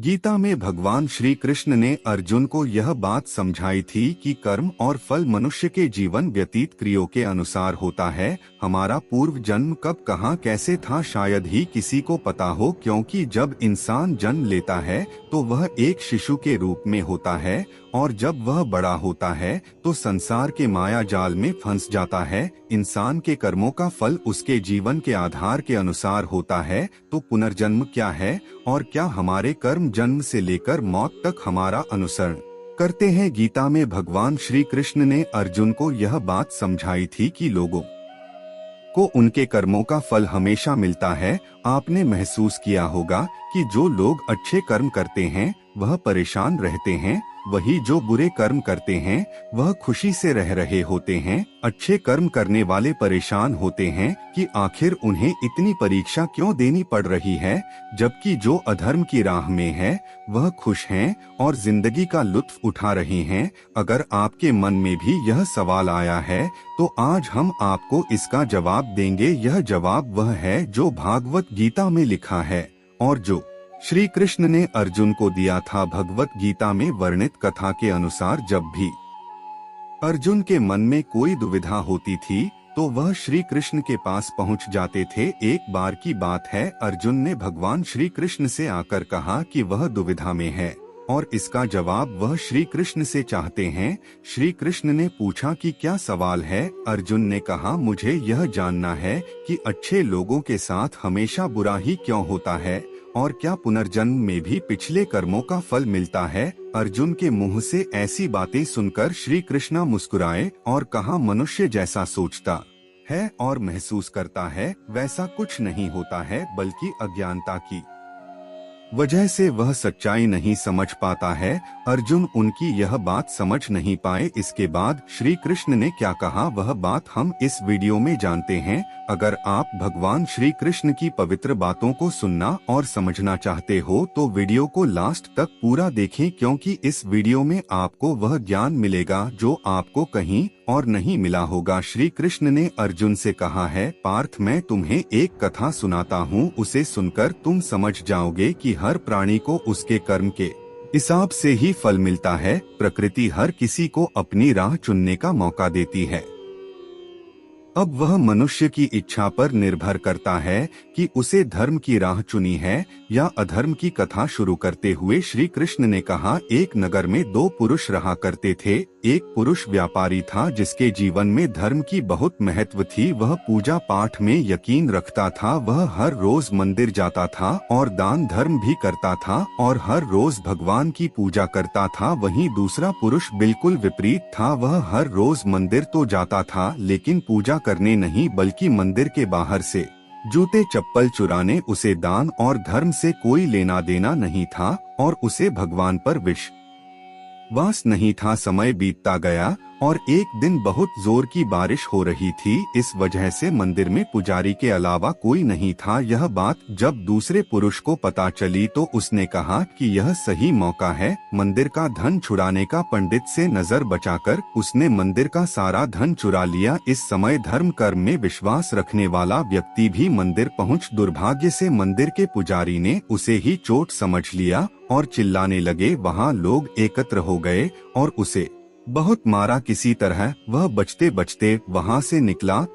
गीता में भगवान श्री कृष्ण ने अर्जुन को यह बात समझाई थी कि कर्म और फल मनुष्य के जीवन व्यतीत क्रियों के अनुसार होता है। हमारा पूर्व जन्म कब कहाँ कैसे था शायद ही किसी को पता हो, क्योंकि जब इंसान जन्म लेता है तो वह एक शिशु के रूप में होता है और जब वह बड़ा होता है तो संसार के माया जाल में फंस जाता है। इंसान के कर्मों का फल उसके जीवन के आधार के अनुसार होता है। तो पुनर्जन्म क्या है और क्या हमारे कर्म जन्म से लेकर मौत तक हमारा अनुसरण करते हैं? गीता में भगवान श्री कृष्ण ने अर्जुन को यह बात समझाई थी कि लोगों को उनके कर्मों का फल हमेशा मिलता है। आपने महसूस किया होगा कि जो लोग अच्छे कर्म करते हैं वह परेशान रहते हैं, वही जो बुरे कर्म करते हैं वह खुशी से रह रहे होते हैं। अच्छे कर्म करने वाले परेशान होते हैं कि आखिर उन्हें इतनी परीक्षा क्यों देनी पड़ रही है, जबकि जो अधर्म की राह में है वह खुश हैं और जिंदगी का लुत्फ उठा रहे हैं। अगर आपके मन में भी यह सवाल आया है तो आज हम आपको इसका जवाब देंगे। यह जवाब वह है जो भागवत गीता में लिखा है और जो श्री कृष्ण ने अर्जुन को दिया था। भगवत गीता में वर्णित कथा के अनुसार जब भी अर्जुन के मन में कोई दुविधा होती थी तो वह श्री कृष्ण के पास पहुंच जाते थे। एक बार की बात है, अर्जुन ने भगवान श्री कृष्ण से आकर कहा कि वह दुविधा में है और इसका जवाब वह श्री कृष्ण से चाहते हैं। श्री कृष्ण ने पूछा कि क्या सवाल है? अर्जुन ने कहा, मुझे यह जानना है कि अच्छे लोगों के साथ हमेशा बुरा ही क्यों होता है और क्या पुनर्जन्म में भी पिछले कर्मों का फल मिलता है? अर्जुन के मुंह से ऐसी बातें सुनकर श्री कृष्ण मुस्कुराए और कहा, मनुष्य जैसा सोचता है और महसूस करता है वैसा कुछ नहीं होता है, बल्कि अज्ञानता की वजह से वह सच्चाई नहीं समझ पाता है। अर्जुन उनकी यह बात समझ नहीं पाए। इसके बाद श्री कृष्ण ने क्या कहा वह बात हम इस वीडियो में जानते हैं। अगर आप भगवान श्री कृष्ण की पवित्र बातों को सुनना और समझना चाहते हो तो वीडियो को लास्ट तक पूरा देखें, क्योंकि इस वीडियो में आपको वह ज्ञान मिलेगा जो आपको कहीं और नहीं मिला होगा। श्री कृष्ण ने अर्जुन से कहा है, पार्थ मैं तुम्हें एक कथा सुनाता हूँ, उसे सुनकर तुम समझ जाओगे कि हर प्राणी को उसके कर्म के हिसाब से ही फल मिलता है। प्रकृति हर किसी को अपनी राह चुनने का मौका देती है। अब वह मनुष्य की इच्छा पर निर्भर करता है कि उसे धर्म की राह चुनी है या अधर्म की कथा शुरू करते हुए श्री कृष्ण ने कहा, एक नगर में दो पुरुष रहा करते थे। एक पुरुष व्यापारी था जिसके जीवन में धर्म की बहुत महत्व थी। वह पूजा पाठ में यकीन रखता था, वह हर रोज मंदिर जाता था और दान धर्म भी करता था और हर रोज भगवान की पूजा करता था। वहीं दूसरा पुरुष बिल्कुल विपरीत था, वह हर रोज मंदिर तो जाता था लेकिन पूजा करने नहीं बल्कि मंदिर के बाहर से जूते चप्पल चुराने। उसे दान और धर्म से कोई लेना देना नहीं था और उसे भगवान पर विश्वास नहीं था। समय बीतता गया और एक दिन बहुत जोर की बारिश हो रही थी। इस वजह से मंदिर में पुजारी के अलावा कोई नहीं था। यह बात जब दूसरे पुरुष को पता चली तो उसने कहा कि यह सही मौका है मंदिर का धन छुड़ाने का। पंडित से नजर बचाकर उसने मंदिर का सारा धन चुरा लिया। इस समय धर्म कर्म में विश्वास रखने वाला व्यक्ति भी मंदिर पहुंच, दुर्भाग्य से मंदिर के पुजारी ने उसे ही चोट समझ लिया और चिल्लाने लगे। वहां लोग एकत्र हो गए और उसे बहुत मारा। किसी तरह वह बचते बचते वहां से निकला